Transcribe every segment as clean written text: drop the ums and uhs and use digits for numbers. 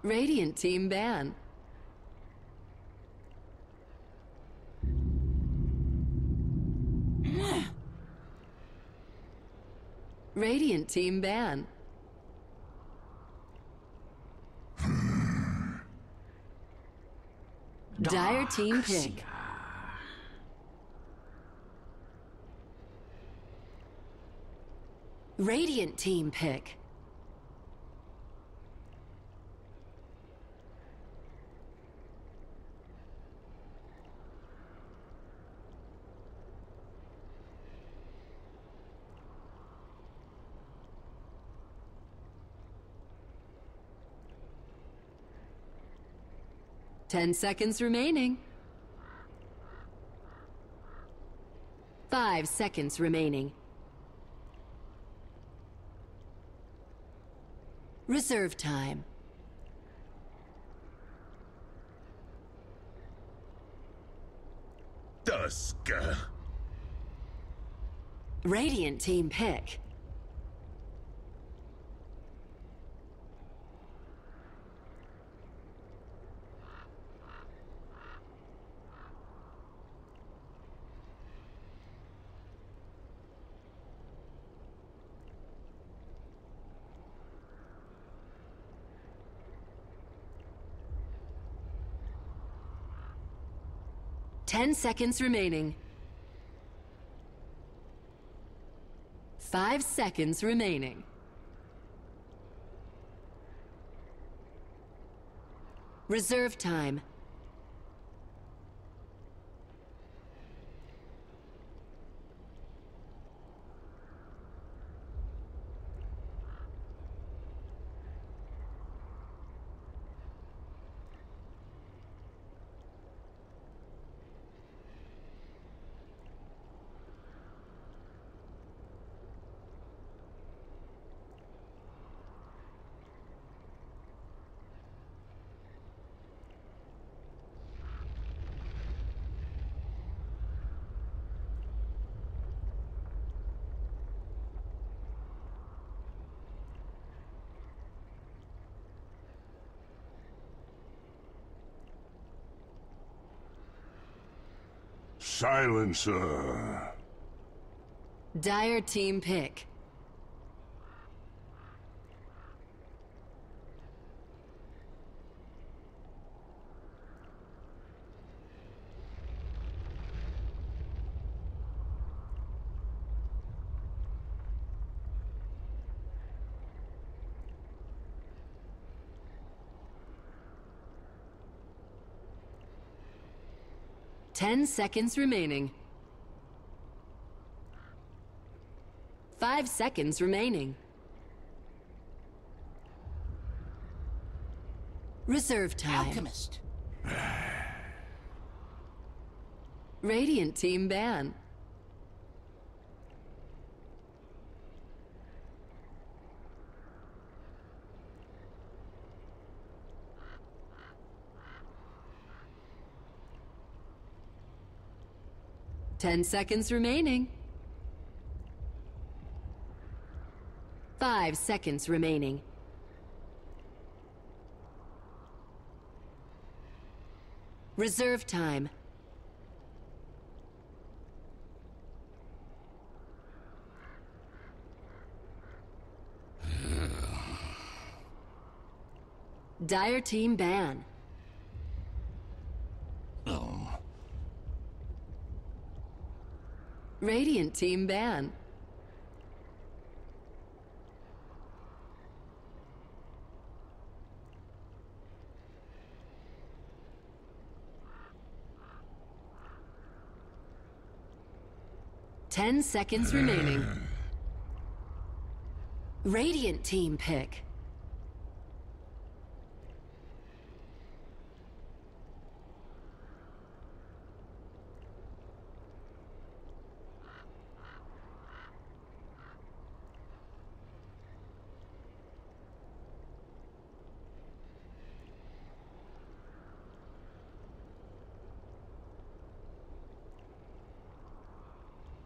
Radiant team ban. Radiant team ban. Dire team pick. Radiant team pick. Ten seconds remaining. 5 seconds remaining. Reserve time. Dusk. Radiant team pick. Ten seconds remaining. 5 seconds remaining. Reserve time. Silencer. Dire team pick. Ten seconds remaining. 5 seconds remaining. Reserve time. Alchemist. Radiant team ban. Ten seconds remaining. 5 seconds remaining. Reserve time. Dire team ban. Radiant team ban. Ten seconds remaining. Radiant team pick.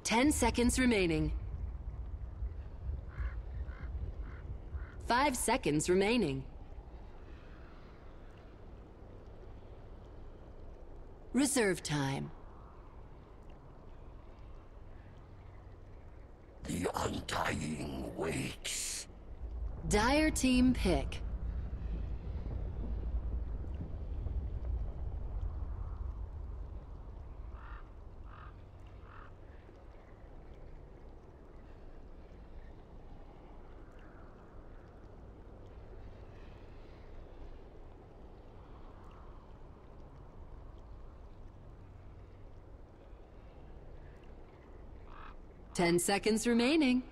Ten seconds remaining. 5 seconds remaining. Reserve time. The Undying wakes. Dire team pick. Ten seconds remaining.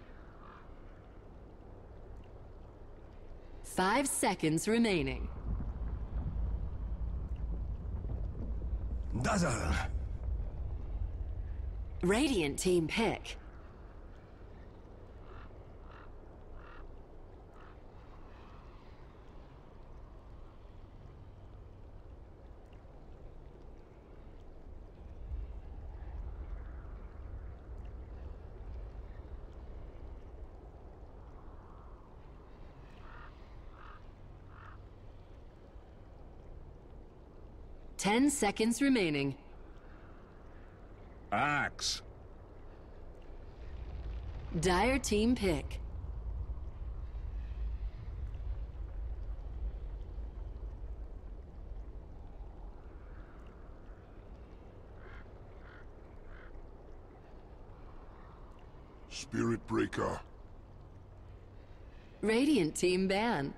5 seconds remaining. Dazzle. Radiant team pick. Ten seconds remaining. Axe. Dire team pick. Spirit Breaker. Radiant team ban.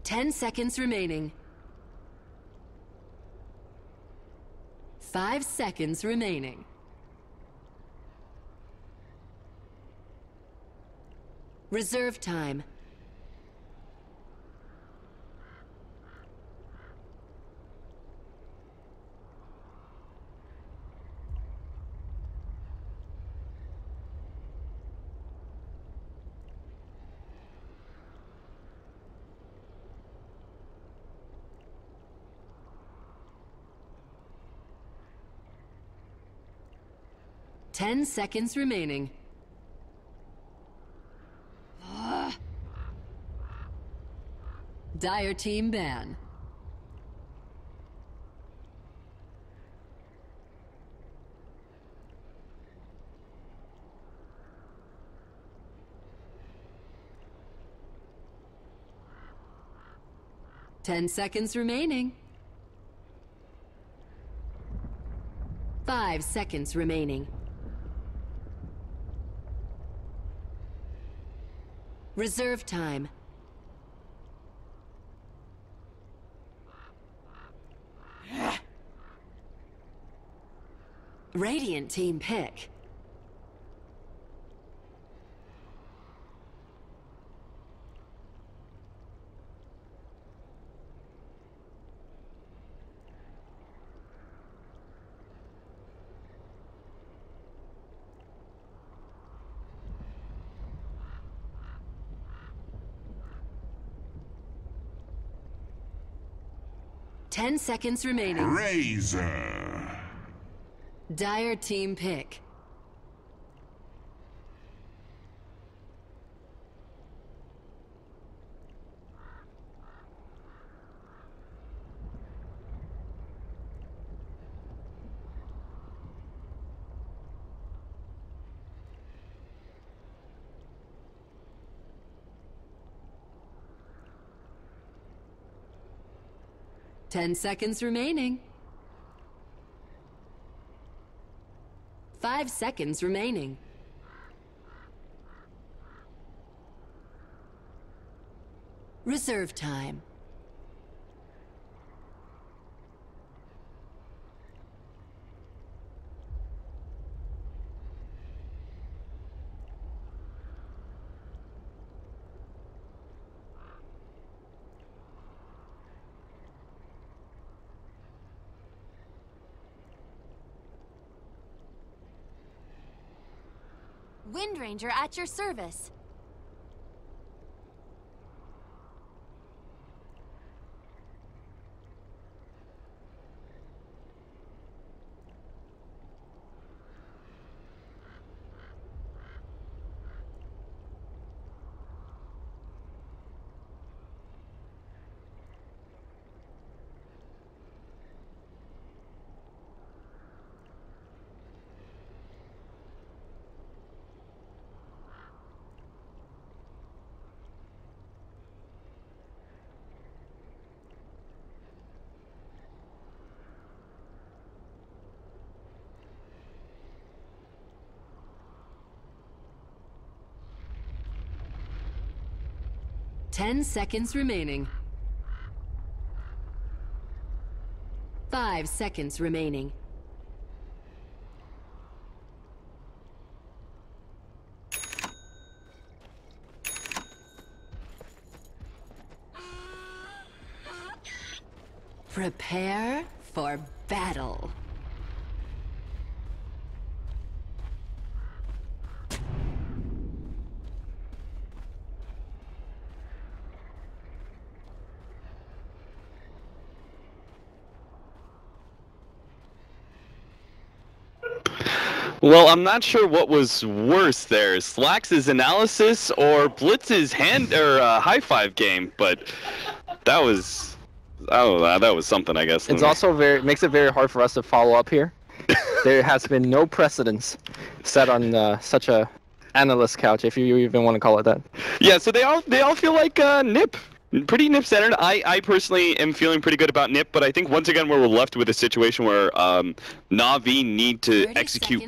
Ten seconds remaining. 5 seconds remaining. Reserve time. Ten seconds remaining. Dire team ban. Ten seconds remaining. 5 seconds remaining. Reserve time. Radiant team pick. Ten seconds remaining. Razor. Dire team pick. Ten seconds remaining. 5 seconds remaining. Reserve time. Wind Ranger at your service. 10 seconds remaining. 5 seconds remaining. Prepare for battle. Well, I'm not sure what was worse there, Slax's analysis or Blitz's hand or high five game, but that was that was something, I guess. It's also makes it very hard for us to follow up here. There has been no precedence set on such a analyst couch, if you even want to call it that. Yeah, so they all feel like NiP. Pretty NiP centered. I personally am feeling pretty good about NiP, but I think once again we're left with a situation where NaVi need to execute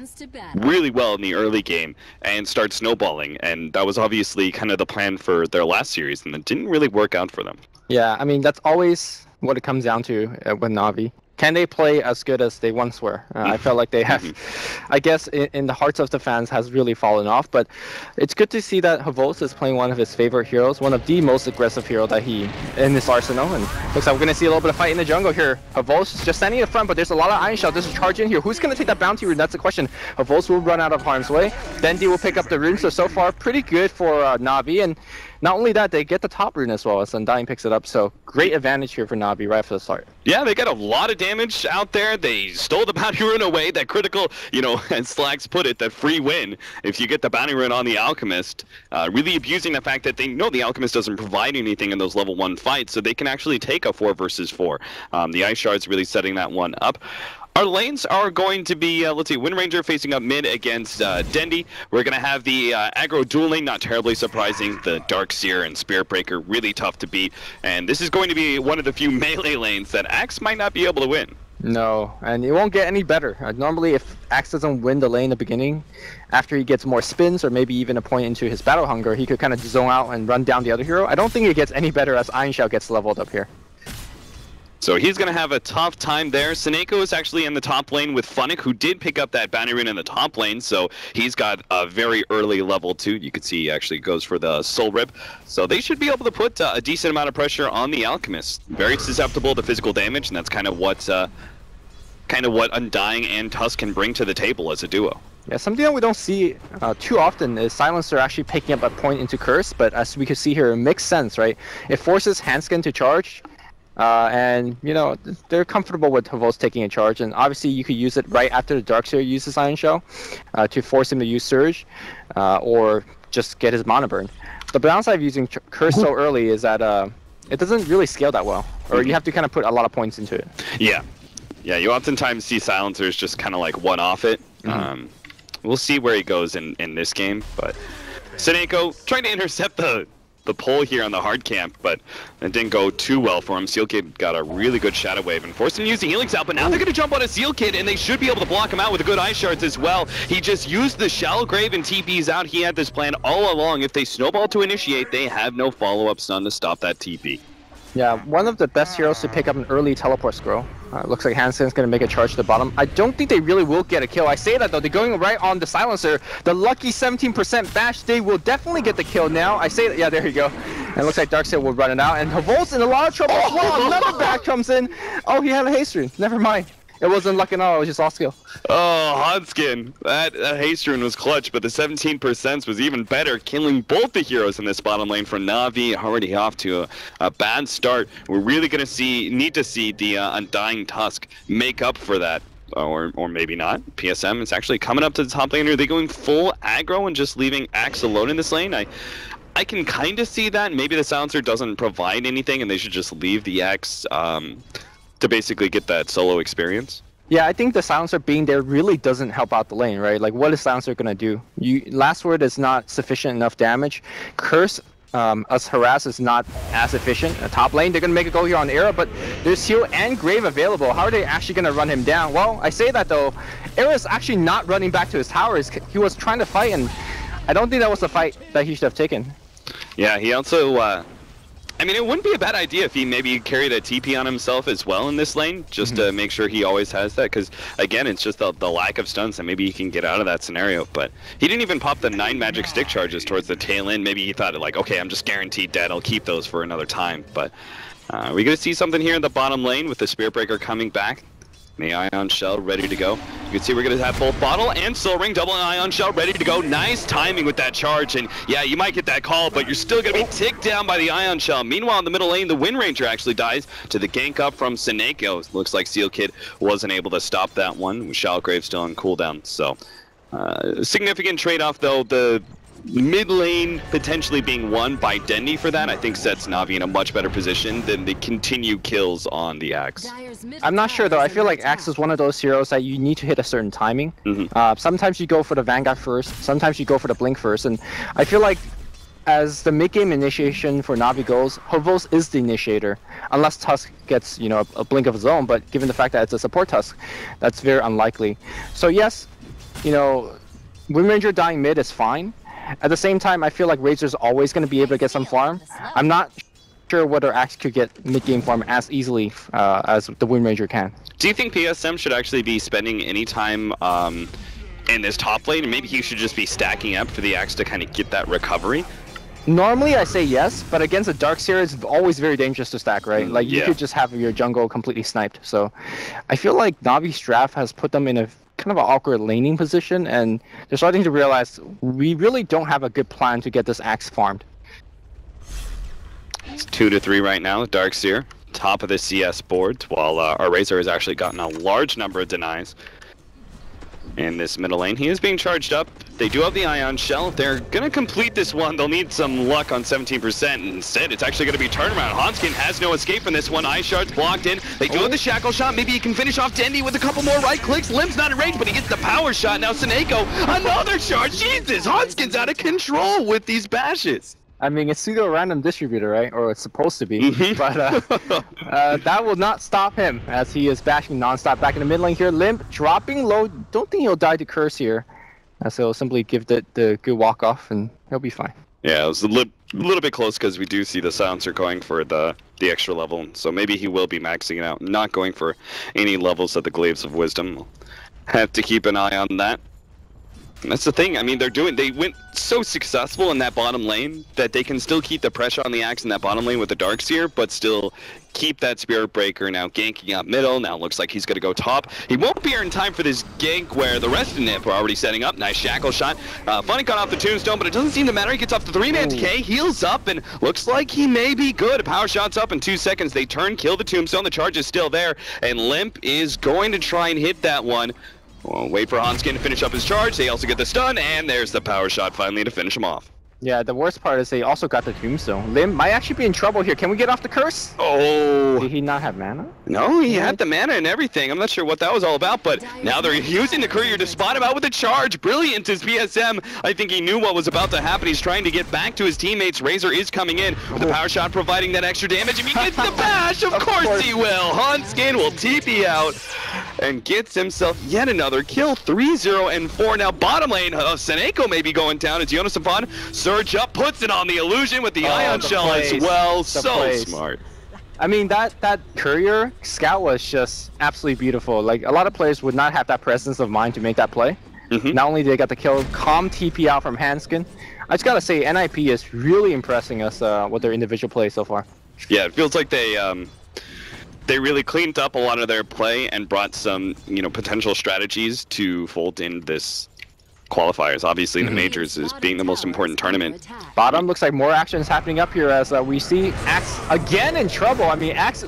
really well in the early game and start snowballing, and that was obviously kind of the plan for their last series, and it didn't really work out for them. Yeah, I mean that's always what it comes down to with NaVi. Can they play as good as they once were? I felt like they have, I guess, in the hearts of the fans, has really fallen off. But it's good to see that Havos is playing one of his favorite heroes, one of the most aggressive hero that he in his arsenal. And looks like we're going to see a little bit of fight in the jungle here. Havos is just standing in the front, but there's a lot of Iron Shell. There's a charge in here. Who's going to take that bounty rune? That's the question. Havos will run out of harm's way. Dendi will pick up the rune. So far, pretty good for NaVi. And not only that, they get the top rune as well as Undying picks it up. So great advantage here for NaVi right from the start. Yeah, they got a lot of damage out there. They stole the bounty rune away. That critical, you know, as Slacks put it, that free win if you get the bounty rune on the Alchemist. Really abusing the fact that they know the Alchemist doesn't provide anything in those level 1 fights, so they can actually take a 4 versus 4. The Ice Shard's really setting that one up. Our lanes are going to be, let's see, Wind Ranger facing up mid against Dendi. We're going to have the aggro dual lane, not terribly surprising. The Darkseer and Spirit Breaker, really tough to beat. And this is going to be one of the few melee lanes that Axe might not be able to win. No, and it won't get any better. Normally, if Axe doesn't win the lane in the beginning, after he gets more spins or maybe even a point into his battle hunger, he could kind of zone out and run down the other hero. I don't think it gets any better as Iron Shell gets leveled up here. So he's going to have a tough time there. Seneko is actually in the top lane with Funnick, who did pick up that bounty rune in the top lane, so he's got a very early level 2. You can see he actually goes for the Soul Rip. So they should be able to put a decent amount of pressure on the Alchemist. Very susceptible to physical damage, and that's kind of what Undying and Tusk can bring to the table as a duo. Yeah, something that we don't see too often is Silencer actually picking up a point into Curse, but as we can see here, it makes sense, right? It forces Hanskin to charge. And, you know, they're comfortable with Havos taking a charge. And obviously, you could use it right after the Darkseer uses Iron Shell to force him to use Surge or just get his mana burn. The downside of using Curse so early is that it doesn't really scale that well. Or you have to kind of put a lot of points into it. Yeah. Yeah, you oftentimes see Silencers just kind of like one-off it. We'll see where he goes in this game. But Seneko trying to intercept the pull here on the hard camp, but it didn't go too well for him. Seal Kid got a really good Shadow Wave and forced him to use the healing salve, but now they're going to jump on a Seal Kid, and they should be able to block him out with a good Ice Shards as well. He just used the Shallow Grave and TP's out. He had this plan all along. If they snowball to initiate, they have no follow-up stun to stop that TP. Yeah, one of the best heroes to pick up an early teleport scroll. Looks like Hanskin's going to make a charge to the bottom. I don't think they really will get a kill. I say that though, they're going right on the Silencer. The lucky 17% bash, they will definitely get the kill now. I say that, yeah, there you go. And it looks like Darkseer will run it out. And Havos in a lot of trouble as well. Another back comes in. Oh, he had a haste rune. Never mind. It wasn't luck at all, it was just lost skill. Oh, Hanskin. That haste rune was clutch, but the 17% was even better, killing both the heroes in this bottom lane for NaVi. Already off to a bad start. We're really going to need to see the Undying Tusk make up for that. Or maybe not. PSM is actually coming up to the top lane. Are they going full aggro and just leaving Axe alone in this lane? I can kind of see that. Maybe the Silencer doesn't provide anything and they should just leave the Axe to basically get that solo experience. Yeah, I think the Silencer being there really doesn't help out the lane, right? Like, what is Silencer going to do? Last Word is not sufficient enough damage. Curse as Harass is not as efficient. Top lane, they're going to make a go here on Era, but there's Heal and Grave available. How are they actually going to run him down? Well, I say that though, Era's actually not running back to his towers. He was trying to fight, and I don't think that was the fight that he should have taken. Yeah, he also I mean, it wouldn't be a bad idea if he maybe carried a TP on himself as well in this lane, just to make sure he always has that, because, again, it's just the lack of stuns, and maybe he can get out of that scenario. But he didn't even pop the 9 magic stick charges towards the tail end. Maybe he thought, like, okay, I'm just guaranteed dead, I'll keep those for another time. But we're going to see something here in the bottom lane with the Spirit Breaker coming back. The Ion Shell ready to go. You can see we're going to have both Bottle and Soul Ring, double Ion Shell ready to go. Nice timing with that charge, and yeah, you might get that call, but you're still going to be ticked down by the Ion Shell. Meanwhile, in the middle lane, the Wind Ranger actually dies to the gank up from Seneko. Looks like Seal Kid wasn't able to stop that one, with Shalgrave still on cooldown. So, significant trade-off though. The mid lane potentially being won by Dendy for that, I think sets NaVi in a much better position than the continued kills on the Axe. I'm not sure though. I feel like Axe is one of those heroes that you need to hit a certain timing. Sometimes you go for the Vanguard first, sometimes you go for the Blink first, and I feel like as the mid-game initiation for NaVi goes, Hovos is the initiator, unless Tusk gets, you know, a blink of his own, but given the fact that it's a support Tusk, that's very unlikely. So yes, you know, Wind Ranger dying mid is fine. At the same time, I feel like Razor's always going to be able to get some farm. I'm not sure whether Axe could get mid-game farm as easily as the Wind Ranger can. Do you think PSM should actually be spending any time in this top lane, and maybe he should just be stacking up for the Axe to kind of get that recovery? Normally I say yes, but against a Darkseer it's always very dangerous to stack, right? Like you could just have your jungle completely sniped. So I feel like Navi's draft has put them in a kind of an awkward laning position, and they're starting to realize we really don't have a good plan to get this Axe farmed. It's 2-3 right now, Darkseer, top of the CS board, while our Razor has actually gotten a large number of denies in this middle lane. He is being charged up. They do have the Ion Shell. If they're going to complete this one, they'll need some luck on 17%. Instead, it's actually going to be turnaround. Hanskin has no escape from this one. Ice Shard's blocked in. They do have the Shackle Shot. Maybe he can finish off Dendy with a couple more right clicks. Limb's not in range, but he gets the Power Shot. Now Seneko, another charge. Jesus, Hanskin's out of control with these bashes. I mean, it's pseudo-random distributor, right? Or it's supposed to be. But that will not stop him as he is bashing non-stop back in the mid lane here. Limp dropping low. Don't think he'll die to Curse here. So he'll simply give the good walk-off and he'll be fine. Yeah, it was a little bit close because we do see the Silencer going for the extra level. So maybe he will be maxing it out, not going for any levels of the Glaives of Wisdom. We'll have to keep an eye on that. And that's the thing. I mean, they went so successful in that bottom lane that they can still keep the pressure on the Axe in that bottom lane with the Darkseer, but still keep that Spirit Breaker now ganking up middle. Now it looks like he's going to go top. He won't be here in time for this gank where the rest of NiP are already setting up. Nice Shackle Shot. Funny cut off the Tombstone, but it doesn't seem to matter. He gets off the 3-man decay, heals up, and looks like he may be good. Power Shot's up in 2 seconds. They turn, kill the Tombstone. The charge is still there, and Limp is going to try and hit that one. Well, wait for Hanskin to finish up his charge. They also get the stun, and there's the Power Shot finally to finish him off. Yeah, the worst part is they also got the Tombstone. Lim might actually be in trouble here. Can we get off the Curse? Oh! Did he not have mana? No, he had the mana and everything. I'm not sure what that was all about, but now they're using the Courier to spot him out with a charge. Brilliant as PSM. I think he knew what was about to happen. He's trying to get back to his teammates. Razor is coming in with the Power Shot providing that extra damage. If he gets the bash, of course he will. Hanskin will TP out and gets himself yet another kill. 3-0 and 4. Now bottom lane, Seneko may be going down as Jonas Savon surge up, puts it on the illusion with the Ion Shell as well. So smart. I mean, that Courier scout was just absolutely beautiful. Like, a lot of players would not have that presence of mind to make that play. Not only did they get the kill, calm TP out from Hanskin. I just gotta say, NiP is really impressing us with their individual play so far. Yeah, it feels like they really cleaned up a lot of their play and brought some, potential strategies to fold in this qualifiers. Obviously, the majors is being the most important tournament. Bottom looks like more action is happening up here as we see Axe again in trouble. I mean, Axe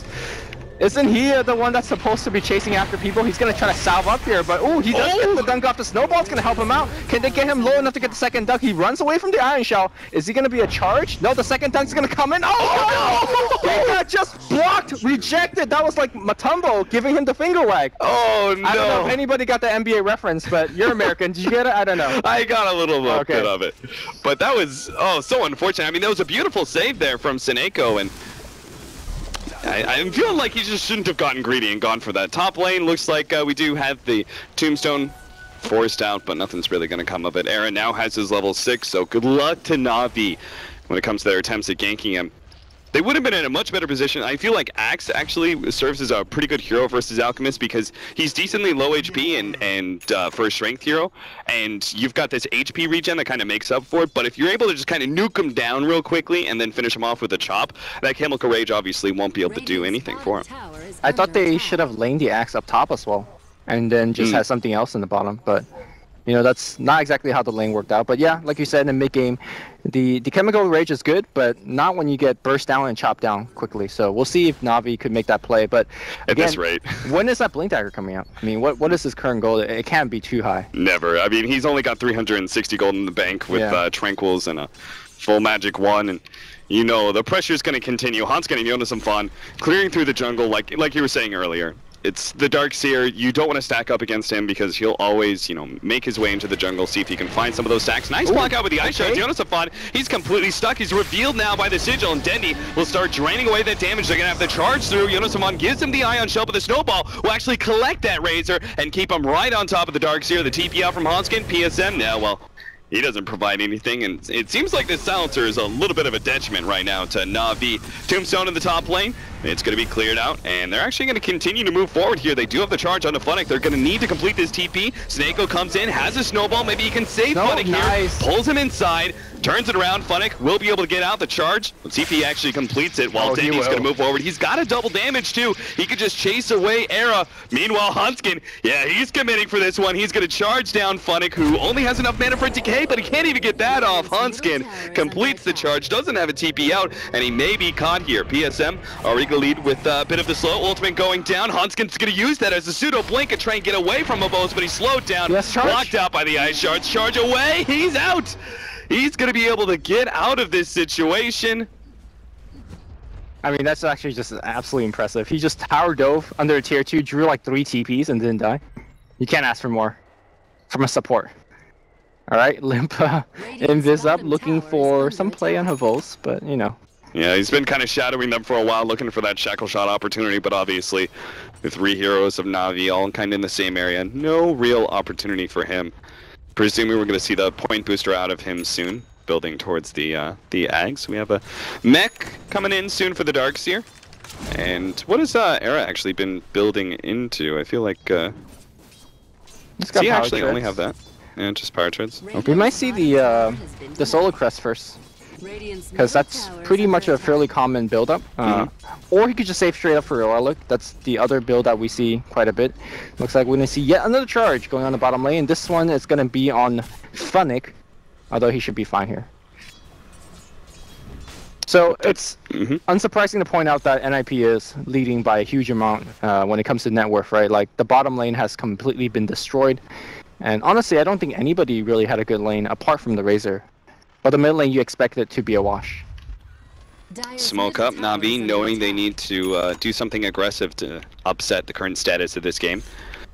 isn't he the one that's supposed to be chasing after people? He's gonna try to salve up here, but he does get the dunk off. The snowball's gonna help him out. Can they get him low enough to get the second dunk? He runs away from the Iron Shell. Is he gonna be a charge? No, the second dunk's gonna come in. Oh no! He got just blocked, rejected. That was like Matumbo giving him the finger wag. Oh no! I don't know if anybody got the NBA reference, but you're American. Did you get it? I don't know. I got a little bit of it, but that was so unfortunate. I mean, that was a beautiful save there from Seneko, and I'm feeling like he just shouldn't have gotten greedy and gone for that. Top lane looks like we do have the Tombstone forced out, but nothing's really going to come of it. Aaron now has his level 6, so good luck to NaVi when it comes to their attempts at ganking him. They would have been in a much better position. I feel like Axe actually serves as a pretty good hero versus Alchemist because he's decently low HP and for a strength hero, and you've got this HP regen that kind of makes up for it. But if you're able to just kind of nuke him down real quickly and then finish him off with a chop, that Chemical Rage obviously won't be able to do anything for him. I thought they should have laned the Axe up top as well, and then just had something else in the bottom, but... You know, that's not exactly how the lane worked out. But yeah, like you said in the mid-game, the Chemical Rage is good, but not when you get burst down and chopped down quickly. So we'll see if NaVi could make that play. But again, at this rate, when is that Blink Dagger coming out? I mean, what is his current goal? It can't be too high. Never. I mean, he's only got 360 gold in the bank with Tranquils and a full Magic 1. And, you know, the pressure's going to continue. Han's getting into some fun, clearing through the jungle like you were saying earlier. It's the Darkseer. You don't want to stack up against him because he'll always, you know, make his way into the jungle, see if he can find some of those stacks. Nice block out with the Ice Shards. Jonas Afan, he's completely stuck. He's revealed now by the Sigil, and Dendi will start draining away that damage. They're going to have to charge through. Jonas Afan gives him the Ion Shell, but the Snowball will actually collect that Razor and keep him right on top of the Darkseer. The TP out from Hanskin. PSM now, well, he doesn't provide anything, and it seems like this Silencer is a little bit of a detriment right now to NaVi. Tombstone in the top lane. It's going to be cleared out, and they're actually going to continue to move forward here. They do have the charge on the Funnick. They're going to need to complete this TP. Snako comes in, has a Snowball. Maybe he can save Funnick here. Pulls him inside, turns it around. Funnick will be able to get out the charge. Let's see if he actually completes it while Dendi's going to move forward. He's got a double damage, too. He could just chase away Era. Meanwhile, Hanskin, yeah, he's committing for this one. He's going to charge down Funnick, who only has enough mana for decay, but he can't even get that off. Hanskin completes the charge, doesn't have a TP out, and he may be caught here. PSM already going to lead with a bit of the slow ultimate going down. Hanskin's going to use that as a pseudo blink and try and get away from Mobos, but he's slowed down, blocked out by the Ice Shards. Charge away, he's out! He's going to be able to get out of this situation. I mean, that's actually just absolutely impressive. He just tower dove under a tier 2, drew like 3 TPs and didn't die. You can't ask for more from a support. Alright, Limp Invis up, looking for some play on Havos, but you know. Yeah, he's been kind of shadowing them for a while, looking for that shackle shot opportunity, but obviously, the 3 heroes of NaVi all kind of in the same area, no real opportunity for him. Presuming we're going to see the point booster out of him soon, building towards the Ags. We have a mech coming in soon for the Darkseer. And what has Era actually been building into? I feel like, does he actually only have that? Yeah, just power treads. Okay. We might see the Solar Crest first, because that's pretty much a fairly common build-up. Or he could just save straight up for Relic. That's the other build that we see quite a bit. Looks like we're going to see yet another charge going on the bottom lane. This one is going to be on Funnick, although he should be fine here. So it's unsurprising to point out that NiP is leading by a huge amount when it comes to net worth, right? Like, the bottom lane has completely been destroyed. And honestly, I don't think anybody really had a good lane apart from the Razor. But the mid lane, you expect it to be a wash. Smoke up NaVi, knowing they need to do something aggressive to upset the current status of this game.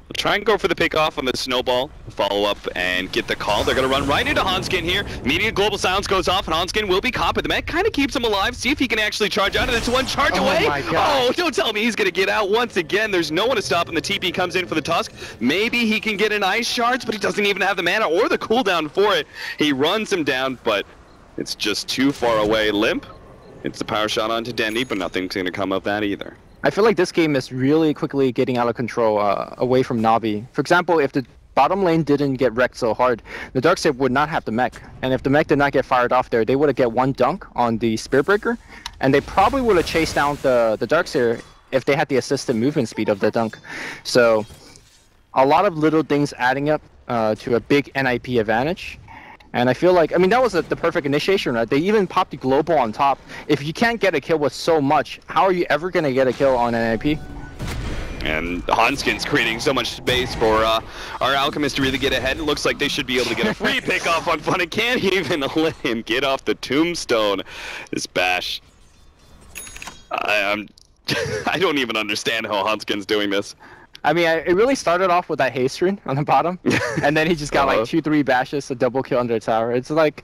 We'll try and go for the pick off on the Snowball, follow up and get the call. They're going to run right into Hanskin here. Immediate Global Silence goes off, and Hanskin will be caught, but the mech kind of keeps him alive. See if he can actually charge out of this one. Charge away! Oh, don't tell me he's going to get out once again. There's no one to stop him. The TP comes in for the Tusk. Maybe he can get an Ice Shards, but he doesn't even have the mana or the cooldown for it. He runs him down, but it's just too far away. Limp. It's the power shot onto Dendi, but nothing's going to come of that either. I feel like this game is really quickly getting out of control away from NaVi. For example, if the bottom lane didn't get wrecked so hard, the Darkseer would not have the mech. And if the mech did not get fired off there, they would have get one dunk on the Spirit Breaker, and they probably would have chased down the Darkseer if they had the assisted movement speed of the dunk. So a lot of little things adding up to a big NiP advantage. And I feel like, I mean, that was the perfect initiation, right? They even popped the global on top. If you can't get a kill with so much, how are you ever going to get a kill on NiP? And Hanskin's creating so much space for our Alchemist to really get ahead. It looks like they should be able to get a free pick off on Fun. It can't even let him get off the Tombstone. This bash. I don't even understand how Hanskin's doing this. I mean, it really started off with that haste rune on the bottom, and then he just got like 2-3 bashes, a double kill under a tower. It's like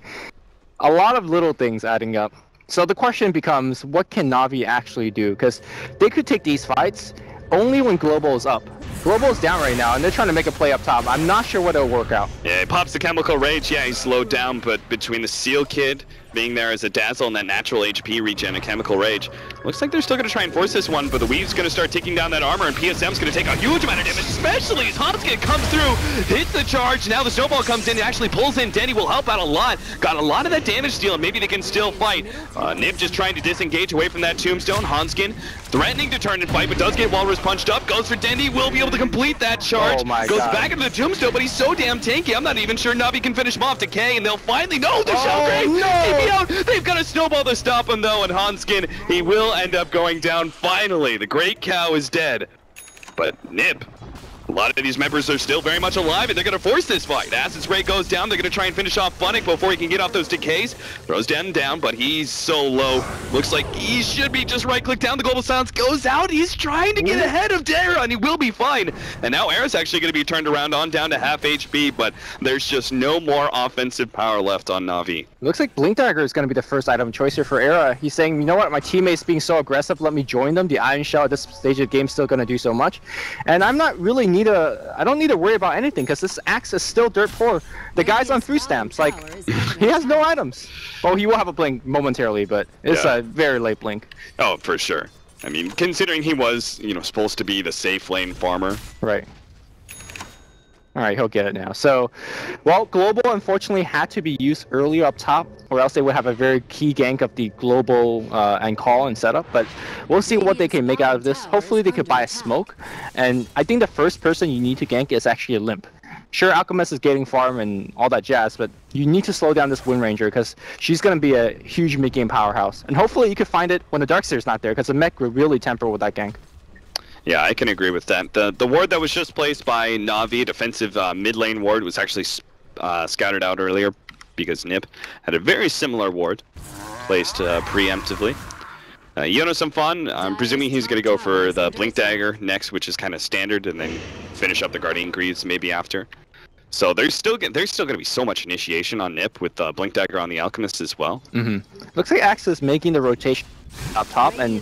a lot of little things adding up. So the question becomes, what can NaVi actually do? Because they could take these fights, only when Global is up. Global is down right now, and they're trying to make a play up top. I'm not sure what it'll work out. Yeah, he pops the Chemical Rage. Yeah, he's slowed down, but between the Seal Kid being there as a Dazzle and that natural HP regen and Chemical Rage, looks like they're still going to try and force this one, but the Weave's going to start taking down that armor, and PSM's going to take a huge amount of damage, especially as Hanskin comes through, hits the charge. Now the Snowball comes in, it actually pulls in. Denny will help out a lot. Got a lot of that damage steal, and maybe they can still fight. NiP just trying to disengage away from that Tombstone. Hanskin threatening to turn and fight, but does get Walrus punched up. Goes for Dendy, will be able to complete that charge. Oh my Goes God. back into the Tombstone, but he's so damn tanky. I'm not even sure NaVi can finish him off. Decay, and they'll finally, no, the Shellgrave, no. out. They've got a Snowball to stop him though, and Hanskin, he will end up going down finally. The Great Cow is dead, but NiP, a lot of these members are still very much alive, and they're going to force this fight. Acid Spray goes down. They're going to try and finish off Funnick before he can get off those decays. Throws down, but he's so low. Looks like he should be just right-click down. The Global Silence goes out. He's trying to get ahead of Dara, and he will be fine. And now Era's actually going to be turned around on down to half HP, but there's just no more offensive power left on NaVi. Looks like Blink Dagger is going to be the first item of choice here for Era. He's saying, you know what, my teammates being so aggressive, let me join them. The Iron Shell at this stage of the game is still going to do so much. And I'm not really I don't need to worry about anything because this Axe is still dirt poor. The guy's on 3 stamps. Like, he has no items. Well, he will have a blink momentarily, but it's a very late blink. Oh, for sure. I mean, considering he was, supposed to be the safe lane farmer. Right. All right, he'll get it now. So, well, Global unfortunately had to be used earlier up top, or else they would have a very key gank of the Global and call and setup. But we'll see what they can make out of this. Hopefully they could buy a smoke. And I think the first person you need to gank is actually a Limp. Sure, Alchemist is getting farm and all that jazz, but you need to slow down this Wind Ranger because she's going to be a huge mid-game powerhouse. And hopefully you can find it when the Darkseer's not there because the mech will really temper with that gank. Yeah, I can agree with that. The ward that was just placed by NaVi, defensive mid lane ward, was actually scouted out earlier because NiP had a very similar ward placed preemptively. Some fun. I'm presuming he's going to go for the Blink Dagger next, which is kind of standard, and then finish up the Guardian Greaves maybe after. So there's still going to be so much initiation on NiP with Blink Dagger on the Alchemist as well. Looks like Axe is making the rotation up top, and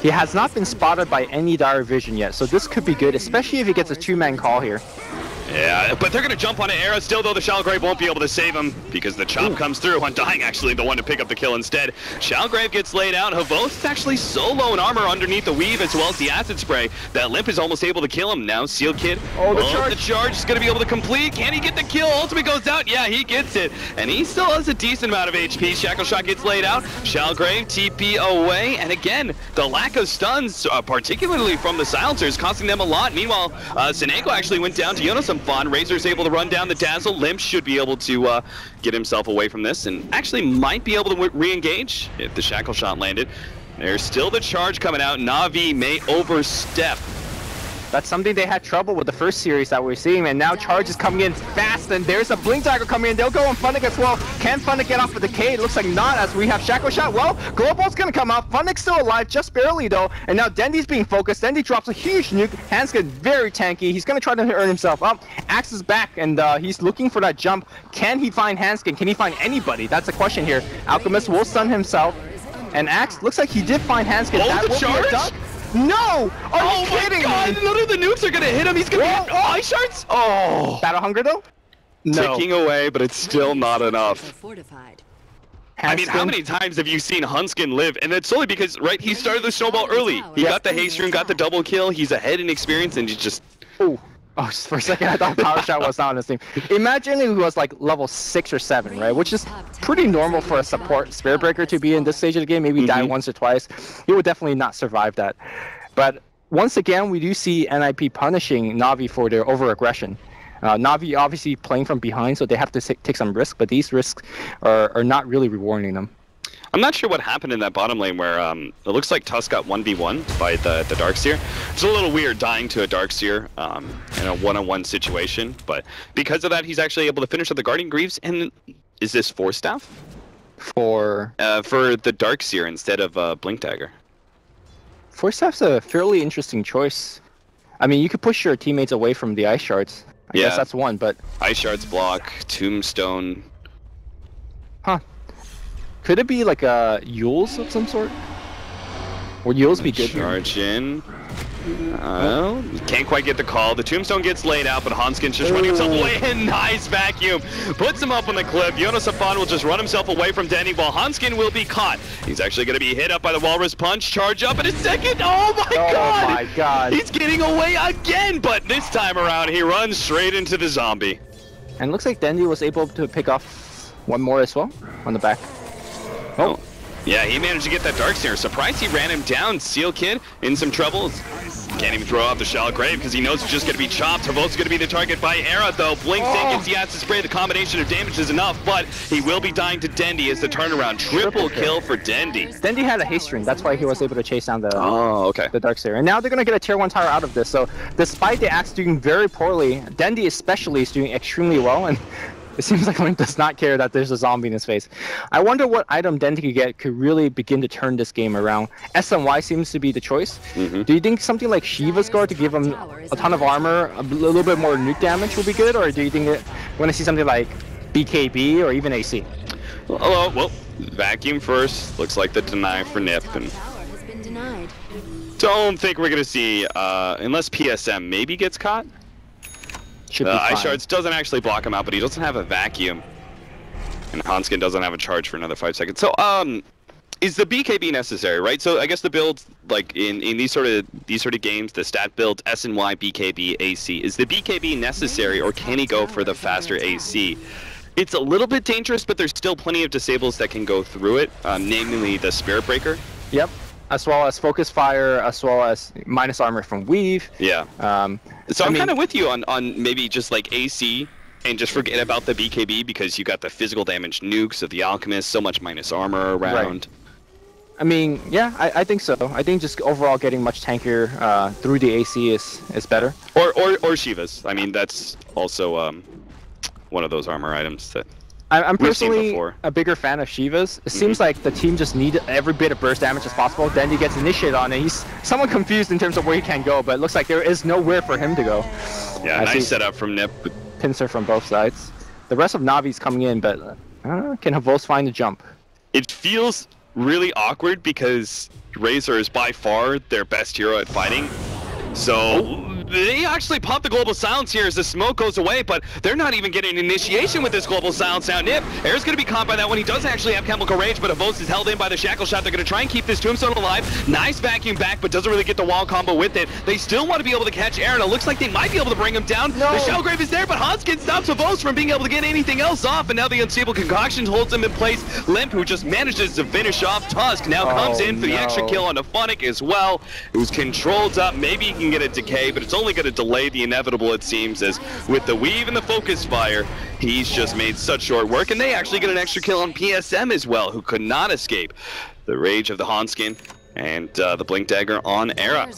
he has not been spotted by any dire vision yet, so this could be good, especially if he gets a 2-man call here. Yeah, but they're going to jump on an Era still, though the Shalgrave won't be able to save him because the chop comes through. Undying actually the one to pick up the kill instead. Shalgrave gets laid out. Havoth is actually so low in armor underneath the Weave as well as the Acid Spray that Limp is almost able to kill him. Now Seal Kid, the charge is going to be able to complete. Can he get the kill? Ultimate goes out. Yeah, he gets it. And he still has a decent amount of HP. Shackle Shot gets laid out. Shalgrave TP away. And again, the lack of stuns, particularly from the Silencers, costing them a lot. Meanwhile, Senego actually went down to Yonosum Fon. Razor's able to run down the Dazzle. Limp should be able to get himself away from this and actually might be able to re-engage if the Shackle Shot landed. There's still the charge coming out. NaVi may overstep. That's something they had trouble with the first series that we're seeing, and now charge is coming in fast, and there's a Blink Dagger coming in. They'll go on Funnick as well. Can Funnick get off of the K? It looks like not, as we have Shackle Shot. Well, Global's gonna come out. Funnick's still alive, just barely though, and now Dendy's being focused. Dendy drops a huge nuke. Hanskin very tanky. He's gonna try to earn himself up. Axe is back, and he's looking for that jump. Can he find Hanskin? Can he find anybody? That's the question here. Alchemist will stun himself, and Axe looks like he did find Hanskin. That will be a duck. No! Are you kidding me? None of the nukes are gonna hit him. He's gonna get Ice Shards. Oh! Battle Hunger though? No. Ticking away, but it's still not enough. Fortified. I mean, how many times have you seen Hanskin live? And it's solely because, right, he started the snowball early. He got the haste rune, got the double kill. He's ahead in experience, and he's just... Oh, for a second I thought Power Shot was not on his team. Imagine if he was like level 6 or 7, right? Which is pretty normal for a support Spirit Breaker to be in this stage of the game. Maybe die once or twice. He would definitely not survive that. But once again, we do see NiP punishing NaVi for their over-aggression. NaVi obviously playing from behind, so they have to take some risks, but these risks are not really rewarding them. I'm not sure what happened in that bottom lane where it looks like Tusk got 1v1 by the Darkseer. It's a little weird dying to a Darkseer in a one-on-one situation, but because of that, he's actually able to finish up the Guardian Greaves. And is this 4-staff? For the Darkseer instead of Blink Dagger. 4-staff's a fairly interesting choice. I mean, you could push your teammates away from the Ice Shards. I guess that's one, but... Ice Shards block, Tombstone... Huh. Could it be like a Yules of some sort? Would Yules be good? Charge in. Can't quite get the call. The tombstone gets laid out, but Hanskin's just running himself away. And nice vacuum. Puts him up on the cliff. Jonas Safan will just run himself away from Denny while Hanskin will be caught. He's actually going to be hit up by the Walrus Punch. Charge up in a second. Oh my god! Oh my god. He's getting away again, but this time around he runs straight into the zombie. And looks like Dendy was able to pick off one more as well on the back. Oh. Yeah, he managed to get that Darkseer. Surprised he ran him down. Seal Kid in some troubles. Can't even throw out the Shallow Grave because he knows he's just going to be chopped. Havot's going to be the target by Era, though. Blink thinks he has to spray. The combination of damage is enough, but he will be dying to Dendy as the turnaround. Triple kill for Dendy. Dendy had a haste ring. That's why he was able to chase down the the Darkseer. And now they're going to get a tier 1 tower out of this. So despite the Axe doing very poorly, Dendy especially is doing extremely well. And it seems like Link does not care that there's a zombie in his face. I wonder what item Dendy could really begin to turn this game around. SNY seems to be the choice. Do you think something like Shiva's Guard to give him a ton of armor, a little bit more nuke damage will be good? Or do you think that we're going to see something like BKB or even AC? Well, vacuum first. Looks like the deny for NiP. And don't think we're going to see, unless PSM maybe gets caught. Ice Shards doesn't actually block him out, but he doesn't have a vacuum. And Hanskin doesn't have a charge for another 5 seconds. So, is the BKB necessary, right? So I guess the build, like in these sort of games, the stat build SNY, BKB, AC. Is the BKB necessary, or can he go for the faster AC? It's a little bit dangerous, but there's still plenty of disables that can go through it, namely the Spirit Breaker. Yep. As well as Focus Fire, as well as minus armor from Weave. Yeah. So I'm kind of with you on maybe just like AC and just forget about the BKB because you got the physical damage nukes of the Alchemist, so much minus armor around. Right. I mean, yeah, I think so. I think just overall getting much tankier through the AC is better. Or Shiva's. I mean, that's also one of those armor items that I'm personally a bigger fan of Shiva's. It seems like the team just needed every bit of burst damage as possible. Then he gets initiated on it. He's somewhat confused in terms of where he can go, but it looks like there is nowhere for him to go. Yeah, nice setup from NiP. Pincer from both sides. The rest of Navi's coming in, but can Havos find the jump? It feels really awkward because Razor is by far their best hero at fighting. So they actually pop the global silence here as the smoke goes away, but they're not even getting initiation with this global silence now. NiP, Air's going to be caught by that one. He does actually have chemical rage, but Avos is held in by the shackle shot. They're going to try and keep this tombstone alive. Nice vacuum back, but doesn't really get the wall combo with it. They still want to be able to catch Air, and it looks like they might be able to bring him down. No. The shell grave is there, but Hanskin stops Avos from being able to get anything else off, and now the unstable concoction holds him in place. Limp, who just manages to finish off Tusk, now comes in for the extra kill on Aphonic as well, who's controlled up. Maybe he can get a decay, but it's only going to delay the inevitable, it seems, as with the Weave and the Focus Fire, he's just made such short work, and they actually get an extra kill on PSM as well, who could not escape the rage of the Hanskin and the Blink Dagger on Era.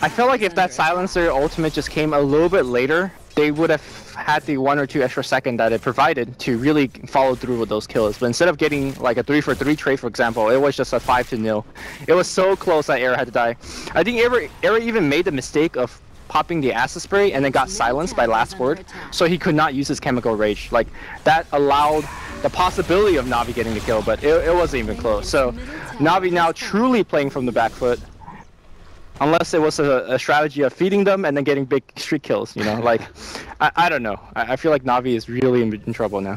I felt like if that Silencer ultimate just came a little bit later, they would have had the 1 or 2 extra second that it provided to really follow through with those kills. But instead of getting like a 3-for-3 trade, for example, it was just a 5-0. It was so close that Era had to die. I think Era even made the mistake of popping the acid spray and then got silenced by last word, so he could not use his chemical rage. Like that allowed the possibility of Navi getting the kill, but it wasn't even close. So Navi now truly playing from the back foot, unless it was a strategy of feeding them and then getting big streak kills, you know. Like I don't know. I feel like Navi is really in trouble now.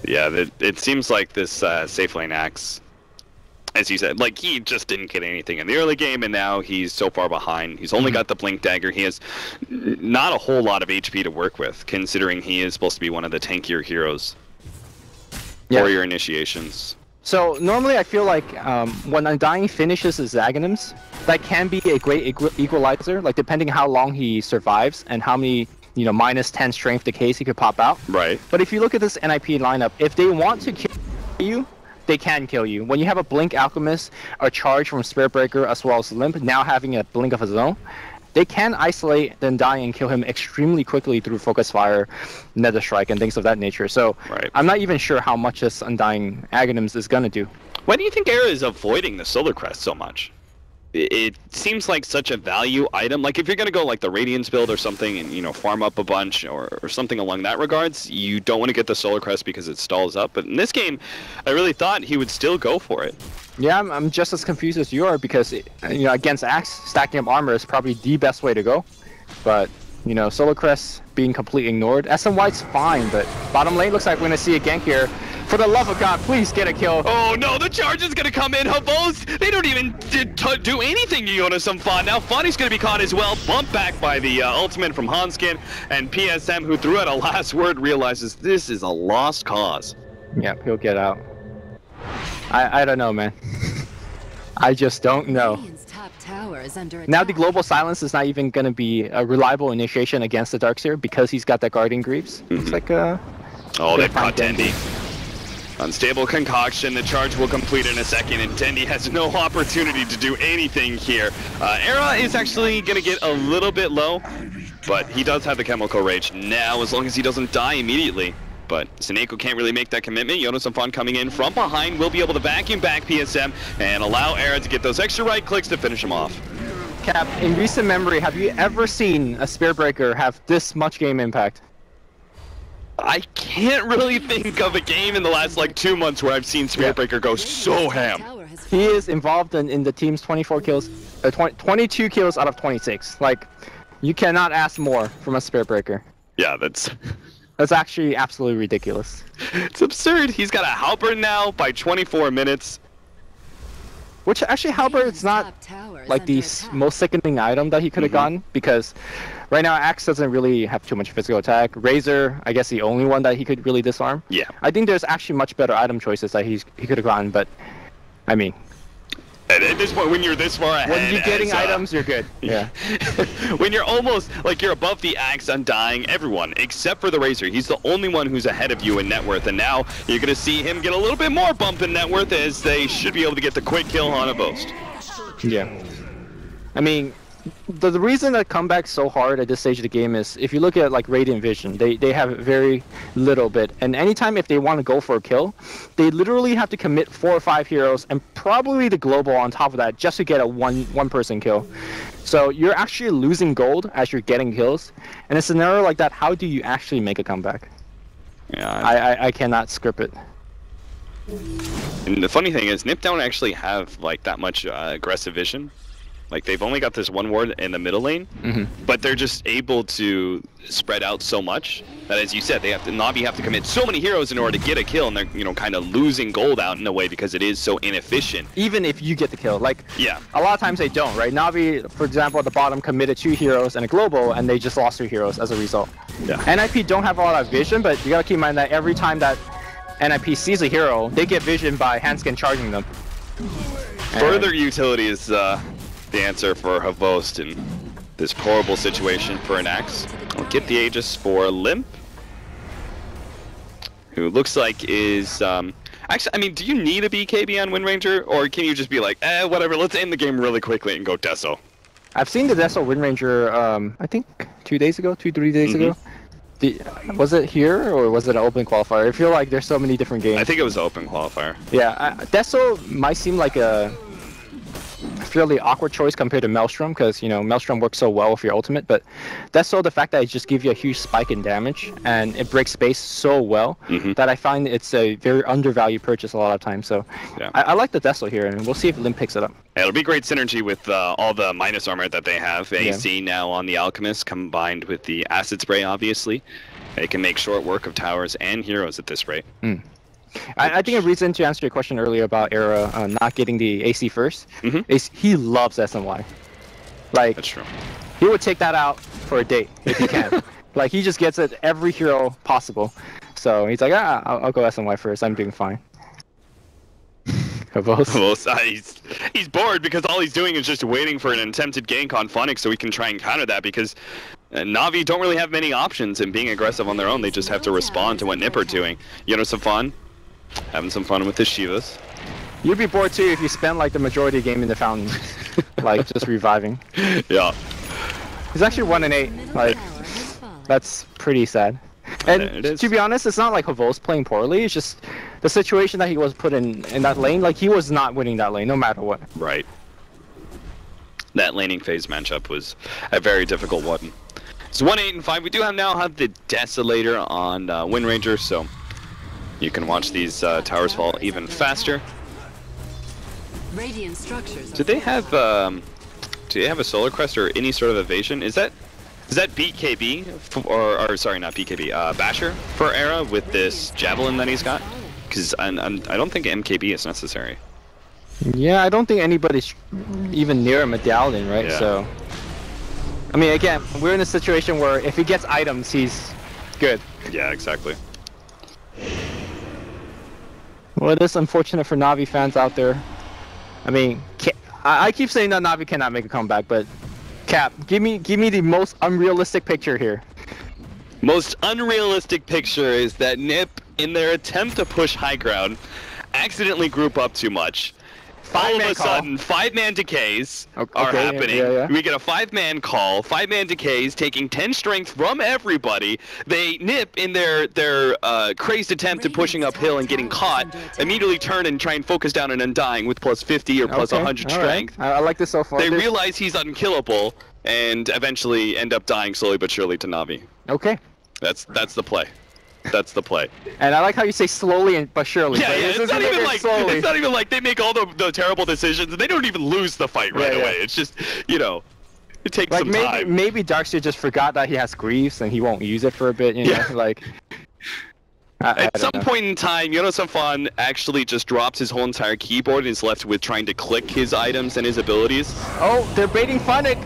Yeah, it seems like this safe lane axe, as you said, like he just didn't get anything in the early game, and now he's so far behind. He's only got the Blink Dagger. He has not a whole lot of HP to work with, considering he is supposed to be one of the tankier heroes for your initiations. So normally I feel like when Undying finishes his Aghanim's, that can be a great equalizer, like depending how long he survives and how many minus 10 strength decays he could pop out. Right. But if you look at this NiP lineup, if they want to kill you, they can kill you. When you have a Blink Alchemist, a charge from Spirit Breaker, as well as Limp, now having a Blink of his own, they can isolate the Undying and kill him extremely quickly through Focus Fire, Nether Strike, and things of that nature. So I'm not even sure how much this Undying Aghanims is going to do. Why do you think Era is avoiding the Solar Crest so much? it seems like such a value item. Like if you're gonna go like the Radiance build or something and, you know, farm up a bunch or something along that regards, you don't want to get the Solar Crest because it stalls up. But in this game, I really thought he would still go for it. Yeah, I'm just as confused as you are because, you know, against Axe, stacking up armor is probably the best way to go. But, you know, Solar Crest being completely ignored. SMY's fine, but bottom lane looks like we're gonna see a gank here. For the love of God, please get a kill. Oh no, the charge is gonna come in. Havos, they don't even do anything to Jonas and Fun. Now Funny's gonna be caught as well. Bumped back by the ultimate from Hanskin, and PSM, who threw out a last word, realizes this is a lost cause. Yep, he'll get out. I don't know, man. I just don't know. Radiant's top tower is under Now the attack. global silence is not even going to be a reliable initiation against the Darkseer because he's got that Guardian Greaves. It's like a... Oh, they've find caught Dendi. Unstable concoction, the charge will complete in a second, and Dendi has no opportunity to do anything here. Era is actually going to get a little bit low, but he does have the Chemical Rage now, as long as he doesn't die immediately. But Seneko can't really make that commitment. Jonas and Fun coming in from behind will be able to vacuum back PSM and allow Era to get those extra right clicks to finish him off. Cap, in recent memory, have you ever seen a Spear Breaker have this much game impact? I can't really think of a game in the last like 2 months where I've seen Spirit Breaker go so ham. Tower has He is involved in the team's 24 kills, 22 kills out of 26. Like, you cannot ask more from a Spirit Breaker. Yeah, that's actually absolutely ridiculous. it's absurd. He's got a Halberd now by 24 minutes. Which actually, Halberd is not top tower is like the under attack. most sickening item that he could have gotten, because right now Axe doesn't really have too much physical attack. Razor, I guess the only one that he could really disarm. Yeah. I think there's actually much better item choices that he could have gotten, but I mean, At this point, when you're this far ahead, when you're getting as, items, you're good. Yeah. when you're almost like you're above the Axe, undying everyone except for the Razor. He's the only one who's ahead of you in net worth, and now you're gonna see him get a little bit more bump in net worth as they should be able to get the quick kill on a Boast. Yeah. I mean, the reason that comeback's so hard at this stage of the game is if you look at like Radiant Vision, they have very little bit, and anytime if they want to go for a kill, they literally have to commit 4 or 5 heroes and probably the global on top of that just to get a one person kill. So you're actually losing gold as you're getting kills. In a scenario like that, how do you actually make a comeback? Yeah. I cannot script it. And the funny thing is, NiP don't actually have like that much aggressive vision. Like they've only got this one ward in the middle lane, but they're just able to spread out so much that, as you said, NaVi have to commit so many heroes in order to get a kill, and they're kind of losing gold out in a way because it is so inefficient. Even if you get the kill, like Yeah. a lot of times they don't, right? NaVi, for example, at the bottom committed 2 heroes and a global, and they just lost 2 heroes as a result. Yeah. NiP don't have a lot of vision, but you gotta keep in mind that every time that NiP sees a hero, they get vision by Hanskin charging them. Further utility is the answer for Havost in this horrible situation for an Axe. I'll get the Aegis for Limp, who looks like is actually, I mean, do you need a BKB on Wind Ranger, or can you just be like, whatever, let's end the game really quickly and go Deso? I've seen the Deso Wind Ranger, I think 2 days ago, 2-3 days ago. Was it here or was it an open qualifier? I feel like there's so many different games. I think it was open qualifier. Yeah, Deso might seem like a fairly awkward choice compared to Maelstrom, because, you know, Maelstrom works so well with your ultimate, but Deso, the fact that it just gives you a huge spike in damage and it breaks space so well that I find it's a very undervalued purchase a lot of times. So Yeah. I like the Deso here, and we'll see if Limp picks it up. It'll be great synergy with all the minus armor that they have. AC now on the Alchemist, combined with the Acid Spray, obviously. They can make short work of towers and heroes at this rate. I think a reason to answer your question earlier about Era not getting the AC first is he loves SMY. Like, That's true. he would take that out for a date if he can. Like, he just gets it every hero possible. So he's like, I'll go SMY first. I'm doing fine. Well, he's bored because all he's doing is just waiting for an attempted gank on Phonics so he can try and counter that, because NaVi don't really have many options in being aggressive on their own. They just have to respond to what NiP are doing. Some fun. Having some fun with his Shivas. You'd be bored too if you spent like the majority of the game in the fountain, like just reviving. Yeah. He's actually 1-8. Like, that's pretty sad. And to be honest, it's not like Havo's playing poorly. It's just the situation that he was put in that lane. Like, he was not winning that lane, no matter what. Right. that laning phase matchup was a very difficult one. It's 1-8-5. We do now have the Desolator on Wind Ranger, so you can watch these towers fall even faster. Radiant structures. Do they have a Solar Crest or any sort of evasion? Is that BKB or sorry, not BKB, Basher for Era with this Javelin that he's got? Because I don't think MKB is necessary. Yeah, I don't think anybody's even near a medallion, right? Yeah. So, I mean, again, we're in a situation where if he gets items, he's good. Yeah, exactly. Well, it is unfortunate for NaVi fans out there. I mean, I keep saying that NaVi cannot make a comeback, but Cap, give me the most unrealistic picture here. Most unrealistic picture is that NiP, in their attempt to push high ground, accidentally group up too much. All of a sudden, 5-man decays are happening. Yeah. We get a 5-man call, 5-man decays, taking 10 strength from everybody. They NiP in their crazed attempt at pushing uphill and getting caught, immediately turn and try and focus down an Undying with plus 50 or plus 100 strength. Right. I like this so far. They realize he's unkillable and eventually end up dying slowly but surely to NaVi. Okay. That's the play. That's the play. And I like how you say slowly but surely. Yeah, but yeah, it's not even like they make all the terrible decisions and they don't even lose the fight right away. It's just, you know, it takes some time. Maybe Darkseer just forgot that he has Greaves and he won't use it for a bit, you know, like... At some point in time, Yonosafan actually just drops his whole entire keyboard and is left with trying to click his items and his abilities. Oh, they're baiting Funnick.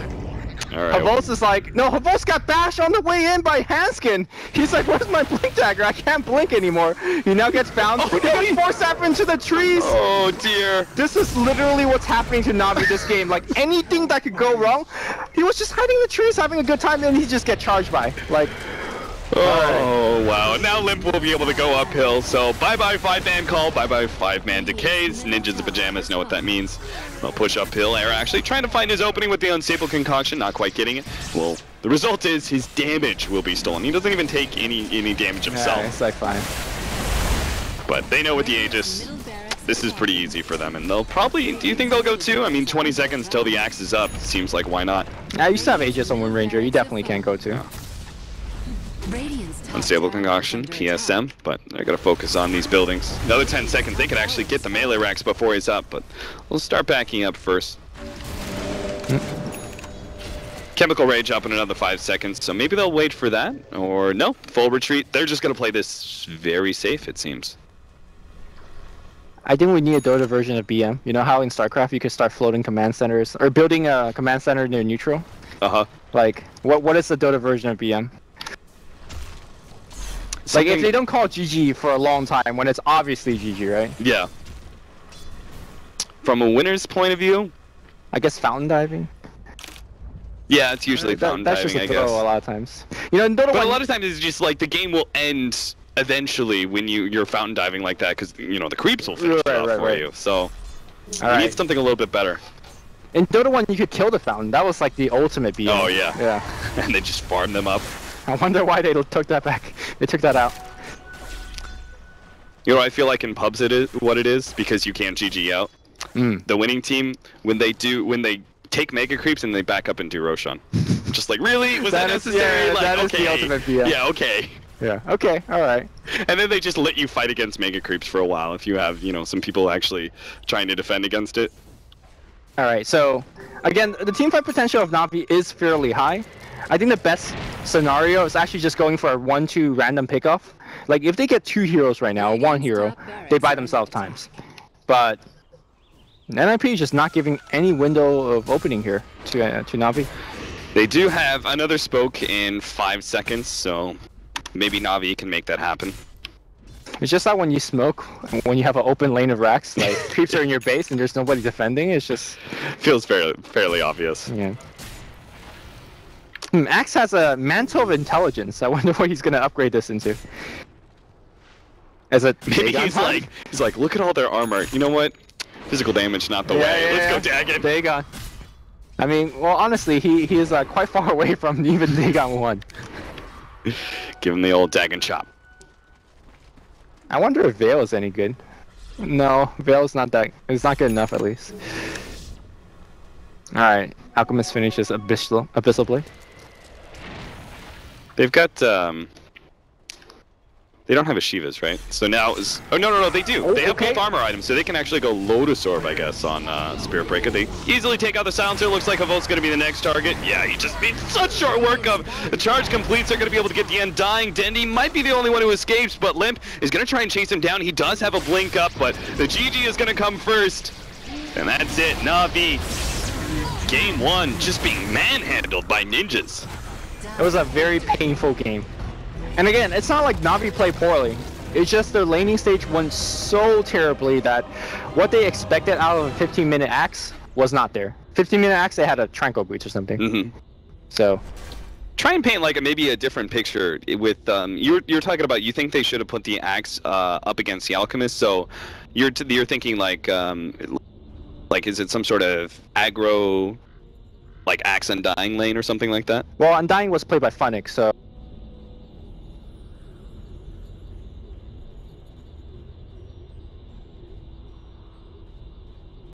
Alright. Havos is like, no, Havos got bashed on the way in by Hanskin. He's like, where's my blink dagger? I can't blink anymore. He now gets bounced. He gets forced up into the trees. Oh dear. This is literally what's happening to NaVi this game. Like, anything that could go wrong, he was just hiding in the trees having a good time, and he just get charged by. Like, oh wow, now Limp will be able to go uphill, so bye-bye 5-man call, bye-bye 5-man decays. Ninjas and Pyjamas know what that means. They'll push uphill. Era actually trying to find his opening with the Unstable Concoction, not quite getting it. Well, the result is his damage will be stolen. He doesn't even take any damage himself. Yeah, it's like fine. But they know with the Aegis, this is pretty easy for them, and they'll probably, do you think they'll go 2? I mean, 20 seconds till the axe is up. Seems like why not? Yeah, you still have Aegis on Wind Ranger. You definitely can go 2. Unstable Concoction, PSM, but I gotta focus on these buildings. Another 10 seconds, they could actually get the melee racks before he's up, but we'll start backing up first. Chemical Rage up in another 5 seconds, so maybe they'll wait for that, or no, full retreat. They're just gonna play this very safe, it seems. I think we need a Dota version of BM. You know how in StarCraft you could start floating command centers, or building a command center near neutral? Uh-huh. Like, what is the Dota version of BM? Like, if they don't call GG for a long time, when it's obviously GG, right? Yeah. From a winner's point of view? I guess fountain diving? Yeah, it's usually fountain diving, I guess. That's just a throw a lot of times. You know, in Dota 1... But a lot of times it's just like the game will end eventually when you're fountain diving like that, because, you know, the creeps will finish it off for you. So, you need something a little bit better. In Dota 1, you could kill the fountain. That was like the ultimate BM. Oh, yeah. Yeah. And they just farm them up. I wonder why they took that back. They took that out. You know, I feel like in pubs it is what it is because you can't GG out. The winning team when they take mega creeps and they back up and do Roshan. Just like, really? Was that necessary? Yeah, like, that okay. is the ultimate BM. Yeah, okay. Yeah. Okay. All right. And then they just let you fight against mega creeps for a while if you have, you know, some people actually trying to defend against it. All right. So, again, the team fight potential of NaVi is fairly high. I think the best scenario is actually just going for a 1-2 random pickoff. Like, if they get 2 heroes right now, or 1 hero, they buy themselves times. But NiP is just not giving any window of opening here to NaVi. They do have another spoke in 5 seconds, so maybe NaVi can make that happen. It's just that when you smoke, when you have an open lane of racks, like creeps are in your base and there's nobody defending, it's just... Feels fairly obvious. Yeah. Axe has a Mantle of Intelligence. I wonder what he's gonna upgrade this into. As a maybe he's like, look at all their armor. You know what? Physical damage, not the way. Let's go Dagon. Dagon. I mean, well, honestly, he is quite far away from even Dagon 1. Give him the old Dagon chop. I wonder if Veil is any good. No, Veil's not that. It's not good enough, at least. Alright, Alchemist finishes Abyssal Blade. They've got they don't have a Shivas, right? So now is no, they do. They have both armor items, so they can actually go Lotus Orb, I guess, on Spirit Breaker. They easily take out the Silencer. Looks like Havolt's gonna be the next target. Yeah, he just made such short work of the charge completes. They're gonna be able to get the Undying. Dendy might be the only one who escapes, but Limp is gonna try and chase him down. He does have a blink up, but the GG is gonna come first. And that's it. NaVi, game 1, just being manhandled by ninjas. It was a very painful game. And again, it's not like NaVi played poorly. It's just their laning stage went so terribly that what they expected out of a 15-minute axe was not there. 15-minute axe, they had a Tranquil Boots or something. Mm-hmm. So, try and paint like maybe a different picture with you're talking about, you think they should have put the axe up against the Alchemist. So you're thinking like is it some sort of aggro, like axe Undying lane or something like that? well, Undying was played by Funnick, so